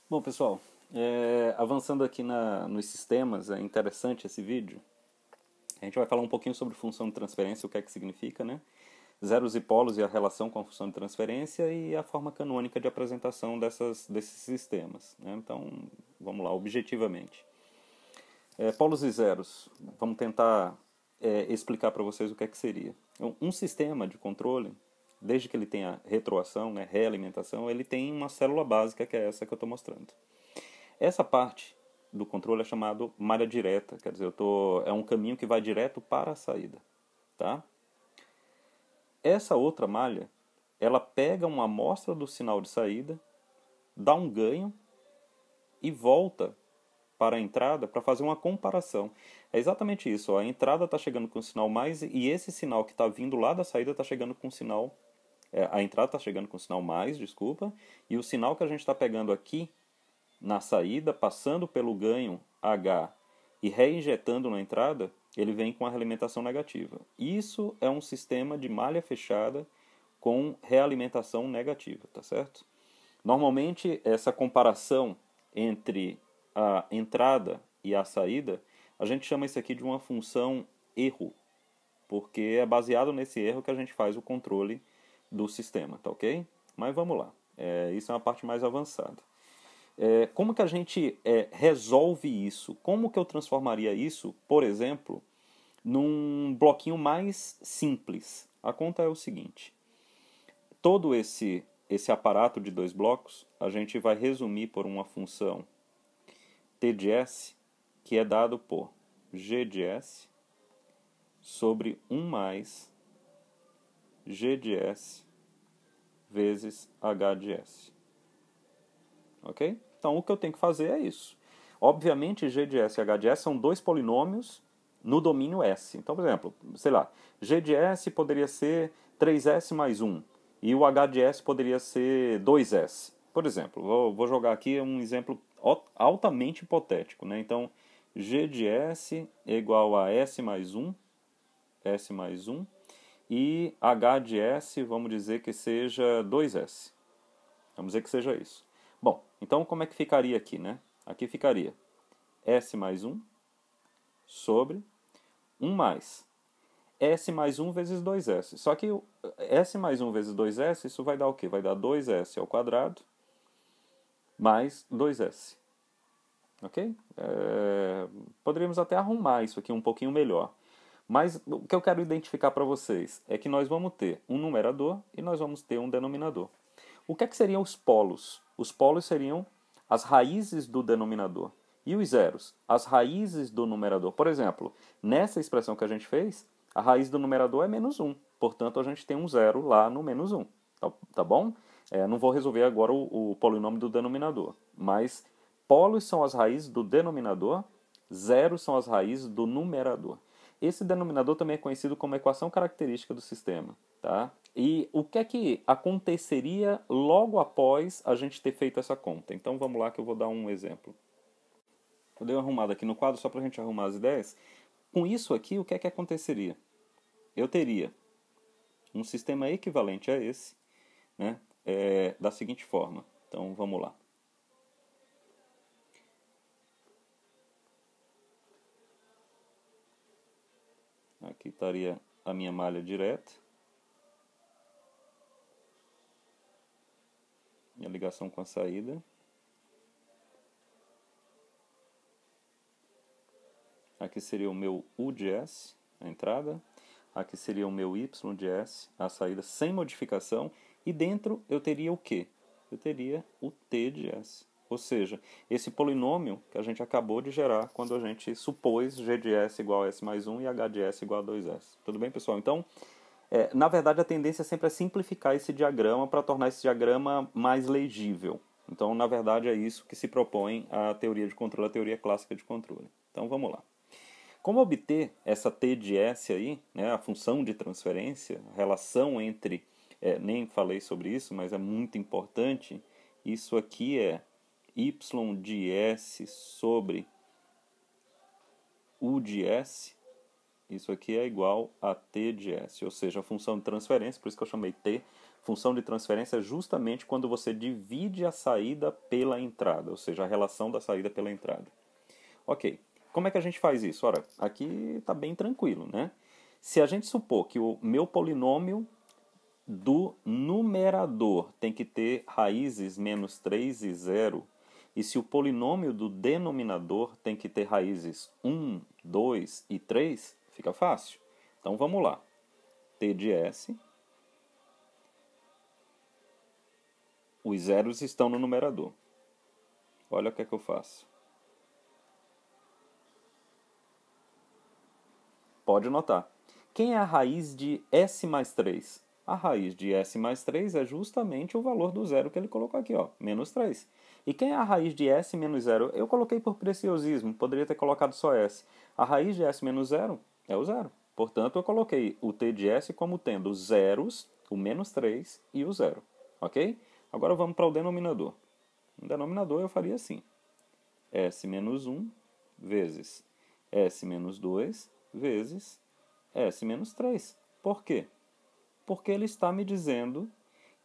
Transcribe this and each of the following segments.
Bom, pessoal, avançando aqui nos sistemas, é interessante esse vídeo. A gente vai falar um pouquinho sobre função de transferência, o que é que significa, né? Zeros e polos e a relação com a função de transferência e a forma canônica de apresentação desses sistemas, né? Então, vamos lá, objetivamente. Polos e zeros, vamos tentar explicar para vocês o que é que seria. Um sistema de controle, desde que ele tenha retroação, né, realimentação, ele tem uma célula básica que é essa que eu estou mostrando. Essa parte do controle é chamado malha direta, quer dizer, é um caminho que vai direto para a saída, tá? Essa outra malha, ela pega uma amostra do sinal de saída, dá um ganho e volta para a entrada para fazer uma comparação. É exatamente isso, ó, a entrada está chegando com o sinal mais e esse sinal que está vindo lá da saída está chegando com o sinal... a entrada está chegando com o sinal mais, desculpa, e o sinal que a gente está pegando aqui na saída, passando pelo ganho H e reinjetando na entrada, ele vem com a realimentação negativa. Isso é um sistema de malha fechada com realimentação negativa, tá certo? Normalmente, essa comparação entre a entrada e a saída, a gente chama isso aqui de uma função erro, porque é baseado nesse erro que a gente faz o controle do sistema, tá ok? Mas vamos lá, isso é uma parte mais avançada. Como que a gente resolve isso? Como que eu transformaria isso, por exemplo, num bloquinho mais simples? A conta é o seguinte: todo esse aparato de dois blocos, a gente vai resumir por uma função t de s, que é dado por g de s sobre 1 mais g de s vezes h de s. Ok? Então, o que eu tenho que fazer é isso. Obviamente, g de s e h de s são dois polinômios no domínio S. Então, por exemplo, sei lá, g de s poderia ser 3s mais 1 e o h de s poderia ser 2s. Por exemplo, vou jogar aqui um exemplo altamente hipotético, né? Então, g de s é igual a s mais 1 e h de s, vamos dizer que seja 2s. Vamos dizer que seja isso. Bom, então como é que ficaria aqui, né? Aqui ficaria S mais 1 sobre 1 mais S mais 1 vezes 2S. Só que S mais 1 vezes 2S, isso vai dar o quê? Vai dar 2S ao quadrado mais 2S. Ok? Poderíamos até arrumar isso aqui um pouquinho melhor. Mas o que eu quero identificar para vocês é que nós vamos ter um numerador e nós vamos ter um denominador. O que seriam os polos? Os polos seriam as raízes do denominador. E os zeros? As raízes do numerador. Por exemplo, nessa expressão que a gente fez, a raiz do numerador é menos 1. Portanto, a gente tem um zero lá no menos 1. Tá bom? Não vou resolver agora o polinômio do denominador. Mas polos são as raízes do denominador, zeros são as raízes do numerador. Esse denominador também é conhecido como equação característica do sistema. Tá? E o que é que aconteceria logo após a gente ter feito essa conta? Então vamos lá que eu vou dar um exemplo. Eu dei uma arrumada aqui no quadro só para a gente arrumar as ideias. Com isso aqui, o que é que aconteceria? Eu teria um sistema equivalente a esse, né, da seguinte forma. Então vamos lá. Aqui estaria a minha malha direta. Minha ligação com a saída. Aqui seria o meu U de S, a entrada. Aqui seria o meu Y de S, a saída sem modificação. E dentro eu teria o quê? Eu teria o T de S. Ou seja, esse polinômio que a gente acabou de gerar quando a gente supôs G de S igual a S mais 1 e H de S igual a 2S. Tudo bem, pessoal? Então, na verdade, a tendência é sempre simplificar esse diagrama para tornar esse diagrama mais legível. Então, na verdade, é isso que se propõe a teoria de controle, a teoria clássica de controle. Então, vamos lá. Como obter essa T de S aí, né, a função de transferência, a relação entre, nem falei sobre isso, mas é muito importante, isso aqui é Y de S sobre U de S, isso aqui é igual a T de S, ou seja, a função de transferência, por isso que eu chamei T, função de transferência é justamente quando você divide a saída pela entrada, ou seja, a relação da saída pela entrada. Ok, como é que a gente faz isso? Ora, aqui está bem tranquilo, né? Se a gente supor que o meu polinômio do numerador tem que ter raízes menos 3 e 0, e se o polinômio do denominador tem que ter raízes 1, 2 e 3, fica fácil. Então vamos lá. T de S. Os zeros estão no numerador. Olha o que é que eu faço. Pode notar. Quem é a raiz de S mais 3? A raiz de S mais 3 é justamente o valor do zero que ele colocou aqui, ó, menos 3. E quem é a raiz de S menos 0? Eu coloquei por preciosismo, poderia ter colocado só S. A raiz de S menos 0 é o zero. Portanto, eu coloquei o T de S como tendo os zeros, o menos 3 e o zero. Ok? Agora vamos para o denominador. No denominador eu faria assim. S menos 1 vezes S menos 2 vezes S menos 3. Por quê? Porque ele está me dizendo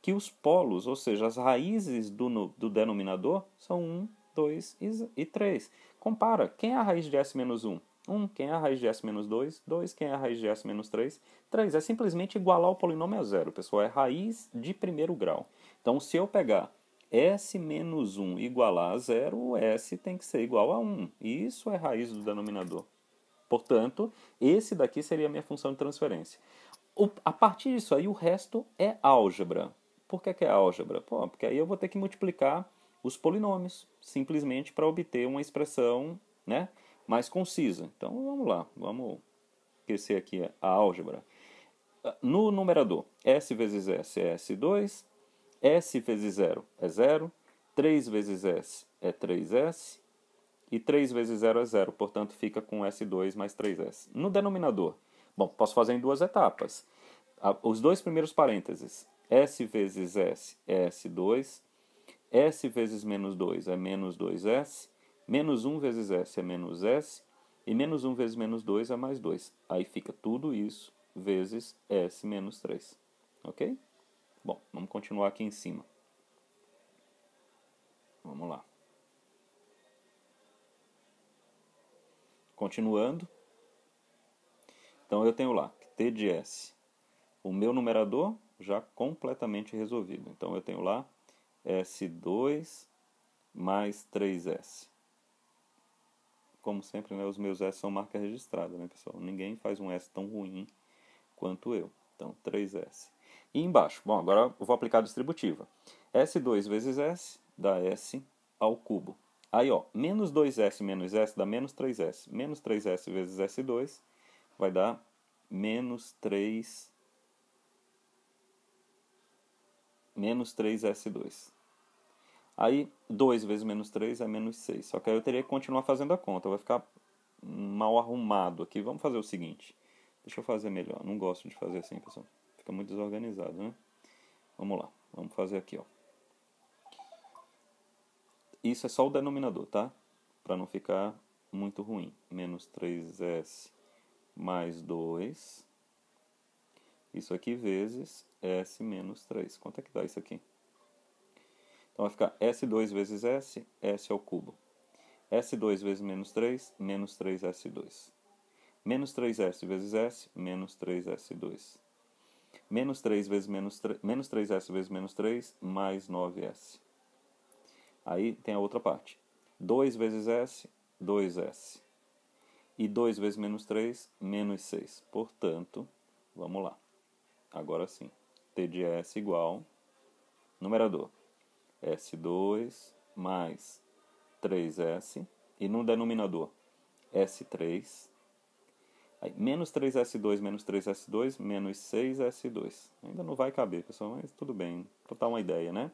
que os polos, ou seja, as raízes do denominador, são 1, 2 e 3. Compara, quem é a raiz de S menos 1? 1. Quem é a raiz de S menos 2? 2. Quem é a raiz de S menos 3? 3. É simplesmente igualar o polinômio a zero, pessoal. É raiz de primeiro grau. Então, se eu pegar S menos 1 igualar a zero, o S tem que ser igual a 1. E isso é raiz do denominador. Portanto, esse daqui seria a minha função de transferência. A partir disso aí, o resto é álgebra. Por que é álgebra? Pô, porque aí eu vou ter que multiplicar os polinômios, simplesmente para obter uma expressão, né, mais concisa. Então, vamos lá. Vamos esquecer aqui a álgebra. No numerador, S vezes S é S2, S vezes 0 é 0, 3 vezes S é 3S, e 3 vezes 0 é 0, portanto fica com S2 mais 3S. No denominador, bom, posso fazer em duas etapas. Os dois primeiros parênteses, S vezes S é S2, S vezes menos 2 é menos 2S, menos 1 vezes S é menos S, e menos 1 vezes menos 2 é mais 2. Aí fica tudo isso vezes S menos 3. Ok? Bom, vamos continuar aqui em cima. Vamos lá. Continuando. Então eu tenho lá T de S. O meu numerador já completamente resolvido. Então eu tenho lá S2 mais 3S. Como sempre, né, os meus S são marca registrada, né, pessoal? Ninguém faz um S tão ruim quanto eu. Então, 3S. E embaixo, bom, agora eu vou aplicar a distributiva. S2 vezes S dá S ao cubo. Aí, ó, menos 2S menos S dá menos 3S. Menos 3S vezes S2 vai dar menos 3S2. Aí, 2 vezes menos 3 é menos 6. Só que aí eu teria que continuar fazendo a conta. Vai ficar mal arrumado aqui. Vamos fazer o seguinte. Deixa eu fazer melhor. Não gosto de fazer assim, pessoal. Fica muito desorganizado, né? Vamos lá. Vamos fazer aqui, ó. Isso é só o denominador, tá? Para não ficar muito ruim. Menos 3S mais 2. Isso aqui vezes S menos 3. Quanto é que dá isso aqui? Então vai ficar S2 vezes S, S ao cubo. S2 vezes menos 3, menos 3S2. Menos 3S vezes S, menos 3S2. Menos 3 vezes menos 3S vezes menos 3, mais 9S. Aí tem a outra parte. 2 vezes S, 2S. E 2 vezes menos 3, menos 6. Portanto, vamos lá. Agora sim. T de S igual, numerador, S2 mais 3S. E no denominador, S3. Aí, menos 3S2 menos 3S2 menos 6S2. Ainda não vai caber, pessoal, mas tudo bem. Para dar uma ideia, né?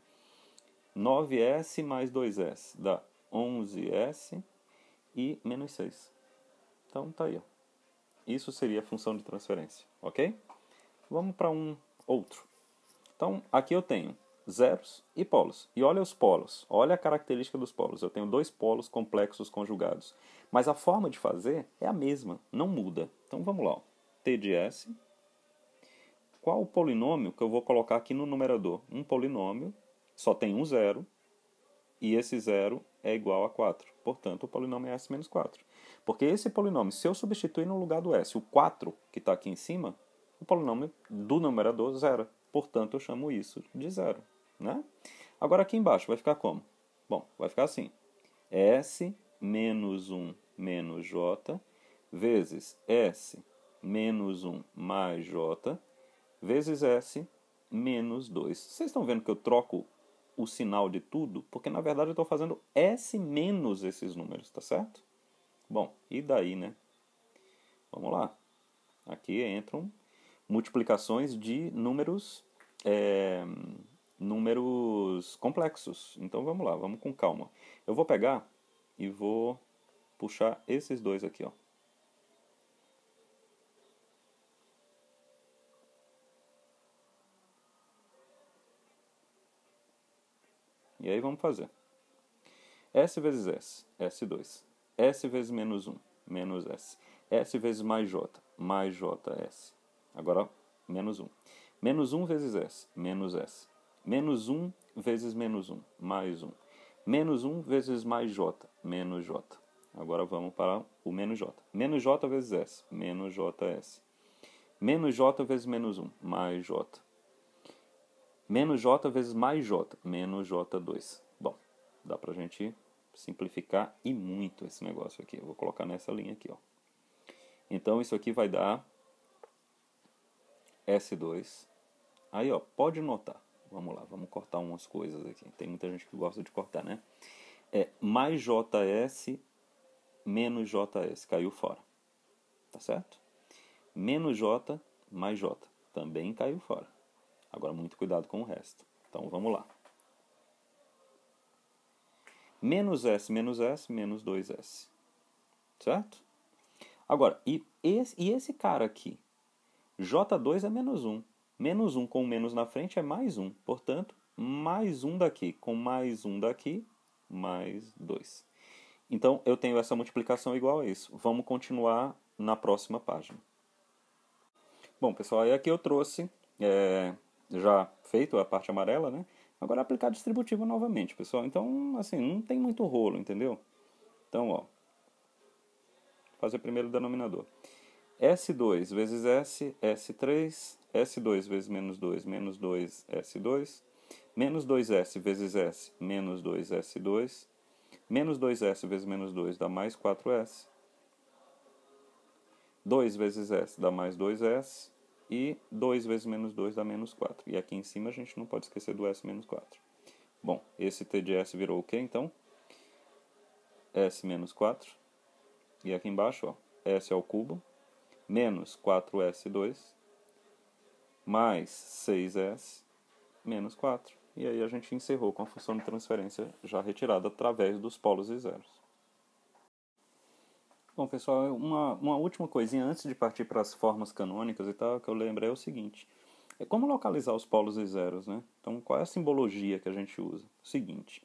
9S mais 2S dá 11S e menos 6. Então tá aí, ó. Isso seria a função de transferência, ok? Vamos para um outro. Então aqui eu tenho zeros e polos. E olha os polos, olha a característica dos polos. Eu tenho dois polos complexos conjugados. Mas a forma de fazer é a mesma, não muda. Então vamos lá, ó. T de S qual o polinômio que eu vou colocar aqui no numerador. Um polinômio só tem um zero, e esse zero é igual a 4. Portanto, o polinômio é S menos 4. Porque esse polinômio, se eu substituir no lugar do S o 4 que está aqui em cima, o polinômio do numerador zero. Portanto, eu chamo isso de zero. Né? Agora aqui embaixo vai ficar como? Bom, vai ficar assim. S menos 1 menos J vezes S menos 1 mais J vezes S menos 2. Vocês estão vendo que eu troco o sinal de tudo? Porque na verdade eu estou fazendo S menos esses números, tá certo? Bom, e daí, né? Vamos lá. Aqui entram multiplicações de números complexos. Então vamos lá, vamos com calma. Eu vou pegar e vou puxar esses dois aqui, ó. E aí vamos fazer. S vezes S, S2. S vezes menos 1, menos S. S vezes mais J, mais JS. Agora, menos 1. Menos 1 vezes S, menos S. Menos 1 vezes menos 1, mais 1. Menos 1 vezes mais J, menos J. Agora vamos para o menos J. Menos J vezes S, menos JS. Menos J vezes menos 1, mais J. Menos J vezes mais J, menos J2. Bom, dá pra gente simplificar e muito esse negócio aqui. Eu vou colocar nessa linha aqui, ó. Então isso aqui vai dar S2. Aí, ó, pode notar. Vamos lá, vamos cortar umas coisas aqui. Tem muita gente que gosta de cortar, né? É mais JS menos JS. Caiu fora. Tá certo? Menos J mais J. Também caiu fora. Agora, muito cuidado com o resto. Então, vamos lá. Menos S, menos 2S. Certo? Agora, e esse cara aqui? J2 é menos 1. Menos 1 com menos na frente é mais 1. Portanto, mais 1 daqui com mais 1 daqui, mais 2. Então, eu tenho essa multiplicação igual a isso. Vamos continuar na próxima página. Bom, pessoal, aí aqui eu trouxe, já feito a parte amarela, né? Agora aplicar distributivo novamente, pessoal. Então, assim, não tem muito rolo, entendeu? Então, ó, fazer primeiro o denominador. S2 vezes S, S3, S2 vezes menos 2, menos 2, S2, menos 2S vezes S, menos 2S2, menos 2S vezes menos 2 dá mais 4S, 2 vezes S dá mais 2S, e 2 vezes menos 2 dá menos 4. E aqui em cima a gente não pode esquecer do S menos 4. Bom, esse T de S virou o quê, então? S menos 4. E aqui embaixo, ó, S ao cubo, menos 4S2, mais 6S, menos 4. E aí a gente encerrou com a função de transferência já retirada através dos polos e zeros. Bom, pessoal, uma última coisinha antes de partir para as formas canônicas e tal, que eu lembrei é o seguinte. É como localizar os polos e zeros, né? Então, qual é a simbologia que a gente usa? Seguinte,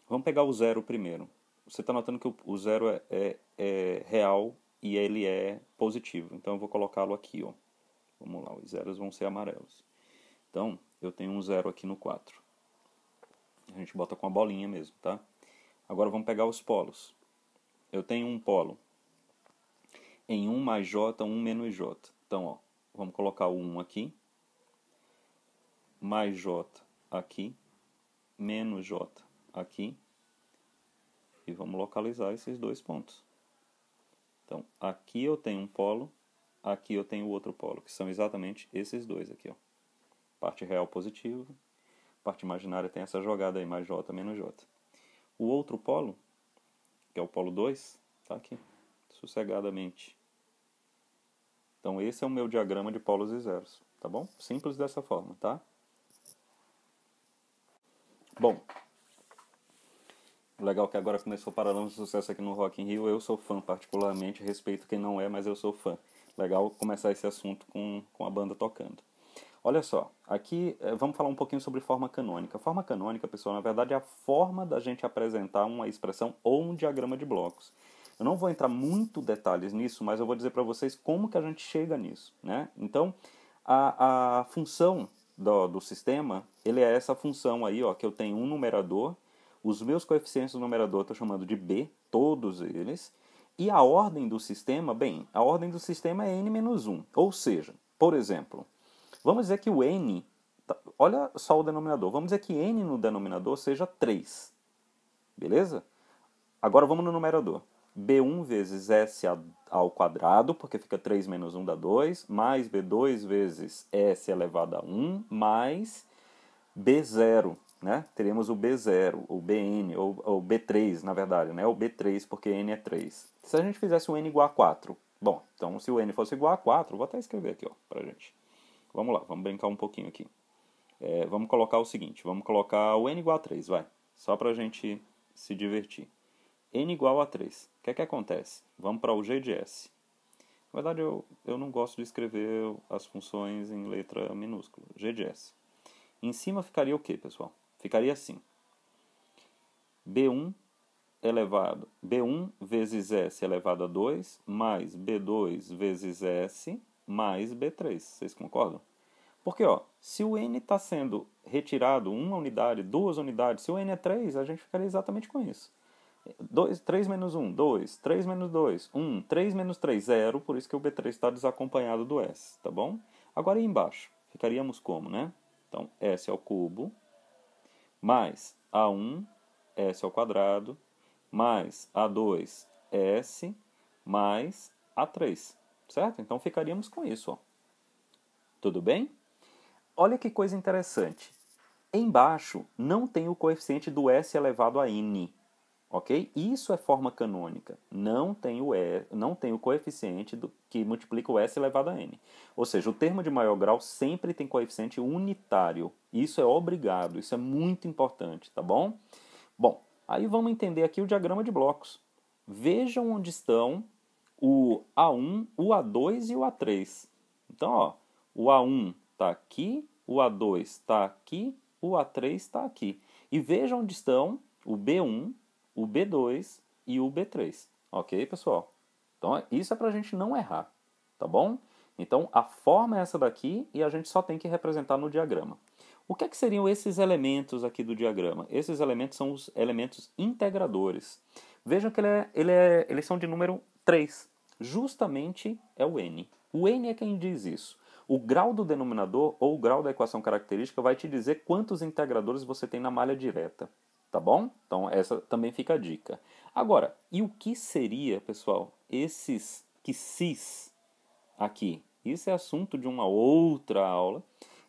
vamos pegar o zero primeiro. Você está notando que o zero é real e ele é positivo. Então, eu vou colocá-lo aqui, ó. Vamos lá, os zeros vão ser amarelos. Então, eu tenho um zero aqui no 4. A gente bota com a bolinha mesmo, tá? Agora, vamos pegar os polos. Eu tenho um polo em 1 mais J, 1 menos J. Então, ó, vamos colocar o 1 aqui, mais J aqui, menos J aqui, e vamos localizar esses dois pontos. Então, aqui eu tenho um polo, aqui eu tenho outro polo, que são exatamente esses dois aqui, ó. Parte real positiva, parte imaginária tem essa jogada aí, mais J menos J. O outro polo, que é o polo 2, tá aqui, sossegadamente. Então, esse é o meu diagrama de polos e zeros, tá bom? Simples dessa forma, tá? Bom, legal que agora começou Paralamas de Sucesso aqui no Rock in Rio. Eu sou fã, particularmente, respeito quem não é, mas eu sou fã. Legal começar esse assunto com a banda tocando. Olha só, aqui vamos falar um pouquinho sobre forma canônica. Forma canônica, pessoal, na verdade é a forma da gente apresentar uma expressão ou um diagrama de blocos. Eu não vou entrar muito detalhes nisso, mas eu vou dizer para vocês como que a gente chega nisso, né? Então, A função do sistema, ele é essa função aí, ó, que eu tenho um numerador, os meus coeficientes do numerador eu estou chamando de b, todos eles, e a ordem do sistema, bem, a ordem do sistema é n menos 1. Ou seja, por exemplo, vamos dizer que o n, olha só o denominador, vamos dizer que n no denominador seja 3, beleza? Agora vamos no numerador. B1 vezes S ao quadrado, porque fica 3 menos 1 dá 2, mais B2 vezes S elevado a 1, mais B0, né? Teremos o B0, o BN, ou B3, na verdade, né? O B3, porque N é 3. Se a gente fizesse o N igual a 4, bom, então se o N fosse igual a 4, vou até escrever aqui, ó, pra gente. Vamos lá, vamos brincar um pouquinho aqui. Vamos colocar o seguinte, vamos colocar o N igual a 3, vai, só pra gente se divertir. N igual a 3. O que é que acontece? Vamos para o G de S. Na verdade, eu não gosto de escrever as funções em letra minúscula. G de S. Em cima ficaria o quê, pessoal? Ficaria assim. B1 vezes S elevado a 2, mais B2 vezes S, mais B3. Vocês concordam? Porque, ó, se o N está sendo retirado uma unidade, 2 unidades, se o N é 3, a gente ficaria exatamente com isso. 3 menos 1, 2, 3 menos 2, 1, 3 menos 3, 0, por isso que o B3 está desacompanhado do S, tá bom? Agora aí embaixo, ficaríamos como, né? Então, S ao cubo, mais A1, S ao quadrado, mais A2, S, mais A3, certo? Então, ficaríamos com isso, ó. Tudo bem? Olha que coisa interessante. Embaixo não tem o coeficiente do S elevado a N. Ok? Isso é forma canônica. Não tem o coeficiente que multiplica o S elevado a N. Ou seja, o termo de maior grau sempre tem coeficiente unitário. Isso é obrigado, isso é muito importante, tá bom? Bom, aí vamos entender aqui o diagrama de blocos. Vejam onde estão o A1, o A2 e o A3. Então, ó, o A1 está aqui, o A2 está aqui, o A3 está aqui. E vejam onde estão o B1, o B2 e o B3. Ok, pessoal? Então, isso é para a gente não errar, tá bom? Então, a forma é essa daqui e a gente só tem que representar no diagrama. O que é que seriam esses elementos aqui do diagrama? Esses elementos são os elementos integradores. Vejam que eles são de número 3. Justamente é o n. O n é quem diz isso. O grau do denominador ou o grau da equação característica vai te dizer quantos integradores você tem na malha direta. Tá bom? Então essa também fica a dica. Agora, e o que seria, pessoal, esses cis aqui? Isso é assunto de uma outra aula.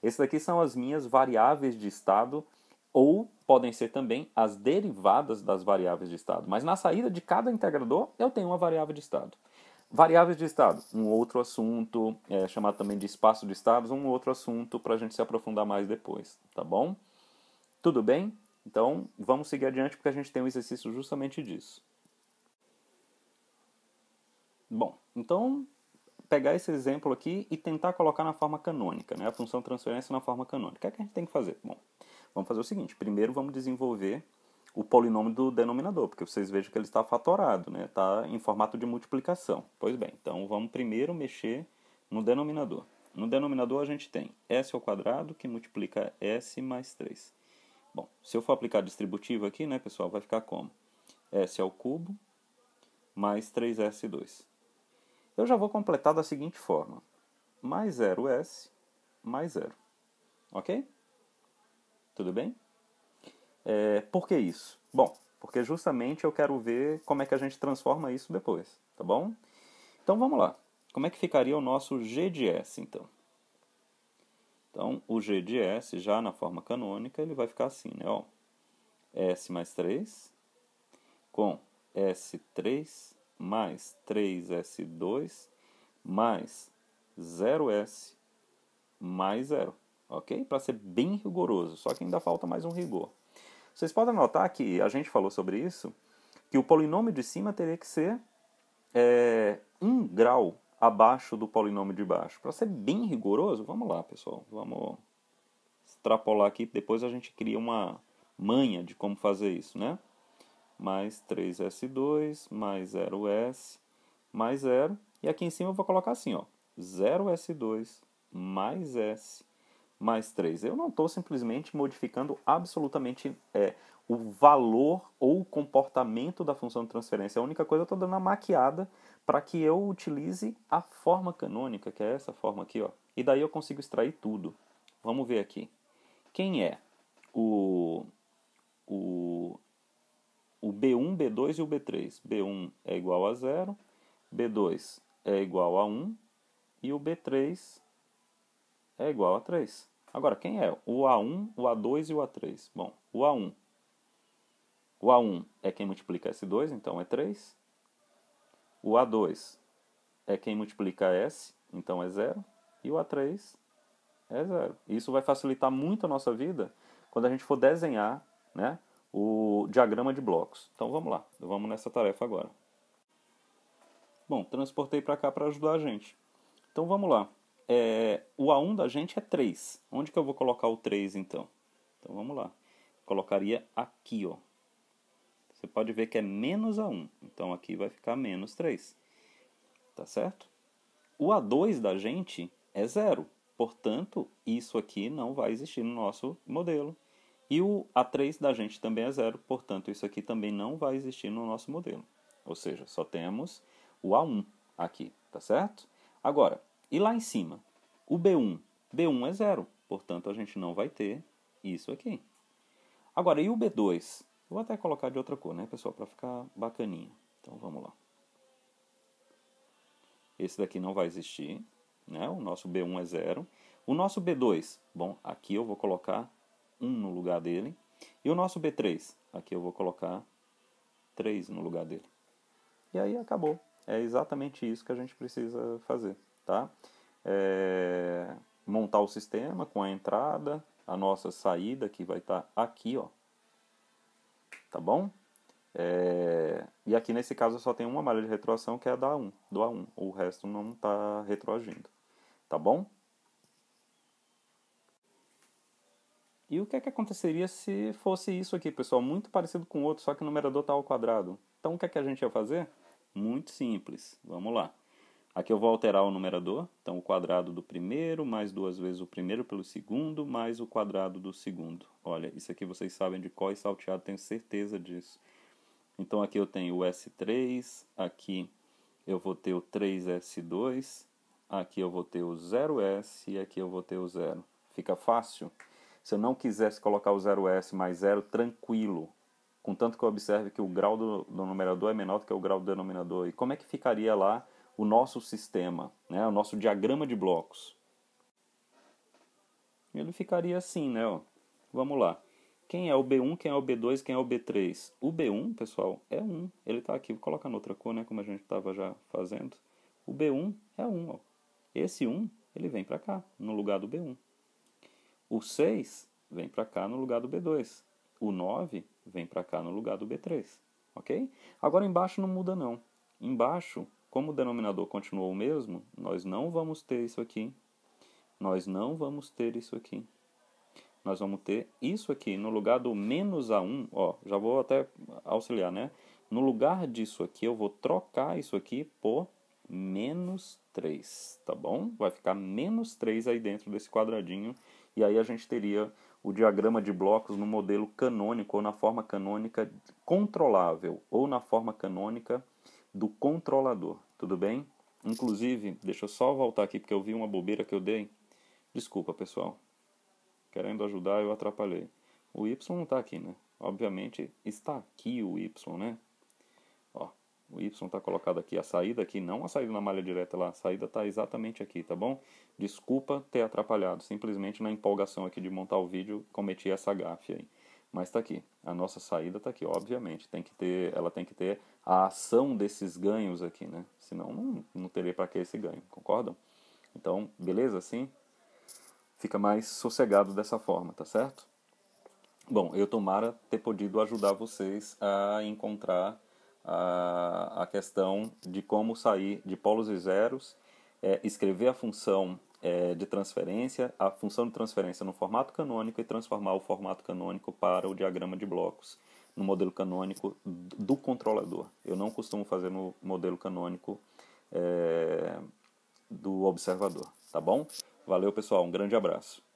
Esses daqui são as minhas variáveis de estado ou podem ser também as derivadas das variáveis de estado. Mas na saída de cada integrador eu tenho uma variável de estado. Variáveis de estado, um outro assunto, chamado também de espaço de estados, um outro assunto para a gente se aprofundar mais depois, tá bom? Tudo bem? Então, vamos seguir adiante porque a gente tem um exercício justamente disso. Bom, então, pegar esse exemplo aqui e tentar colocar na forma canônica, né? A função transferência na forma canônica. O que é que a gente tem que fazer? Bom, vamos fazer o seguinte. Primeiro, vamos desenvolver o polinômio do denominador, porque vocês vejam que ele está fatorado, né? Está em formato de multiplicação. Pois bem, então vamos primeiro mexer no denominador. No denominador a gente tem s ao quadrado, que multiplica s mais 3. Bom, se eu for aplicar distributivo aqui, né, pessoal, vai ficar como? S ao cubo mais 3s2. Eu já vou completar da seguinte forma. Mais 0s mais 0. Ok? Tudo bem? Por que isso? Bom, porque justamente eu quero ver como é que a gente transforma isso depois, tá bom? Então vamos lá. Como é que ficaria o nosso g de s, então? Então, o g de s, já na forma canônica, ele vai ficar assim, né? Ó, s mais 3 com S3 mais 3S2 mais 0S mais 0, ok? Para ser bem rigoroso, só que ainda falta mais um rigor. Vocês podem notar que a gente falou sobre isso, que o polinômio de cima teria que ser 1 grau abaixo do polinômio de baixo. Para ser bem rigoroso, vamos lá, pessoal, vamos extrapolar aqui, depois a gente cria uma manha de como fazer isso, né? Mais 3S2, mais 0S, mais 0. E aqui em cima eu vou colocar assim, ó, 0S2 mais S mais 3. Eu não estou simplesmente modificando absolutamente o valor ou o comportamento da função de transferência. A única coisa eu estou dando uma maquiada para que eu utilize a forma canônica, que é essa forma aqui, ó. E daí eu consigo extrair tudo. Vamos ver aqui. Quem é o, o, o B1, B2 e o B3? B1 é igual a 0, B2 é igual a 1 e o B3 é igual a 3. Agora, quem é o A1, o A2 e o A3? Bom, o A1. O A1 é quem multiplica S2, então é 3. O A2 é quem multiplica S, então é 0. E o A3 é 0. Isso vai facilitar muito a nossa vida quando a gente for desenhar, né, o diagrama de blocos. Então vamos lá, vamos nessa tarefa agora. Bom, transportei para cá para ajudar a gente. Então vamos lá. O A1 da gente é 3. Onde que eu vou colocar o 3 então? Então vamos lá. Colocaria aqui, ó. Você pode ver que é menos A1. Então aqui vai ficar menos 3. Tá certo? O A2 da gente é 0. Portanto, isso aqui não vai existir no nosso modelo. E o A3 da gente também é 0. Portanto, isso aqui também não vai existir no nosso modelo. Ou seja, só temos o A1 aqui. Tá certo? Agora, e lá em cima? O B1. B1 é 0. Portanto, a gente não vai ter isso aqui. Agora, e o B2? Eu vou até colocar de outra cor, né, pessoal? Para ficar bacaninha. Então, vamos lá. Esse daqui não vai existir, né? O nosso B1 é 0. O nosso B2, bom, aqui eu vou colocar 1 no lugar dele. E o nosso B3, aqui eu vou colocar 3 no lugar dele. E aí acabou. É exatamente isso que a gente precisa fazer, tá? Montar o sistema com a entrada, a nossa saída que vai estar aqui, ó. Tá bom? E aqui nesse caso só tem uma malha de retroação que é a do A1. O resto não está retroagindo. Tá bom? E o que é que aconteceria se fosse isso aqui, pessoal? Muito parecido com o outro, só que o numerador está ao quadrado. Então o que é que a gente ia fazer? Muito simples. Vamos lá. Aqui eu vou alterar o numerador. Então o quadrado do primeiro, mais 2 vezes o primeiro pelo segundo, mais o quadrado do segundo. Olha, isso aqui vocês sabem de cor e salteado, tenho certeza disso. Então aqui eu tenho o S3, aqui eu vou ter o 3S2, aqui eu vou ter o 0S e aqui eu vou ter o 0. Fica fácil? Se eu não quisesse colocar o 0S mais 0, tranquilo. Contanto que eu observe que o grau do numerador é menor do que o grau do denominador. E como é que ficaria lá o nosso sistema, né? O nosso diagrama de blocos? Ele ficaria assim, né? Ó. Vamos lá. Quem é o B1, quem é o B2, quem é o B3? O B1, pessoal, é 1. Ele está aqui, vou colocar noutra cor, né, como a gente estava já fazendo. O B1 é 1. Ó. Esse 1, ele vem para cá, no lugar do B1. O 6 vem para cá no lugar do B2. O 9 vem para cá no lugar do B3. Ok? Agora embaixo não muda não. Embaixo, como o denominador continuou o mesmo, nós não vamos ter isso aqui. Nós não vamos ter isso aqui. Nós vamos ter isso aqui, no lugar do menos A1, ó, já vou até auxiliar, né? No lugar disso aqui, eu vou trocar isso aqui por menos 3, tá bom? Vai ficar menos 3 aí dentro desse quadradinho, e aí a gente teria o diagrama de blocos no modelo canônico, ou na forma canônica controlável, ou na forma canônica do controlador, tudo bem? Inclusive, deixa eu só voltar aqui, porque eu vi uma bobeira que eu dei. Desculpa, pessoal. Querendo ajudar, eu atrapalhei. O Y não está aqui, né? Obviamente está aqui o Y, né? Ó, o Y está colocado aqui, a saída aqui, não a saída na malha direta lá, a saída está exatamente aqui, tá bom? Desculpa ter atrapalhado, simplesmente na empolgação aqui de montar o vídeo, cometi essa gafe aí. Mas está aqui, a nossa saída está aqui, obviamente, ela tem que ter a ação desses ganhos aqui, né? Senão não teria para que esse ganho, concordam? Então, beleza assim? Fica mais sossegado dessa forma, tá certo? Bom, eu tomara ter podido ajudar vocês a encontrar a questão de como sair de polos e zeros, escrever a função de transferência, a função de transferência no formato canônico e transformar o formato canônico para o diagrama de blocos no modelo canônico do controlador. Eu não costumo fazer no modelo canônico do observador, tá bom? Valeu, pessoal. Um grande abraço.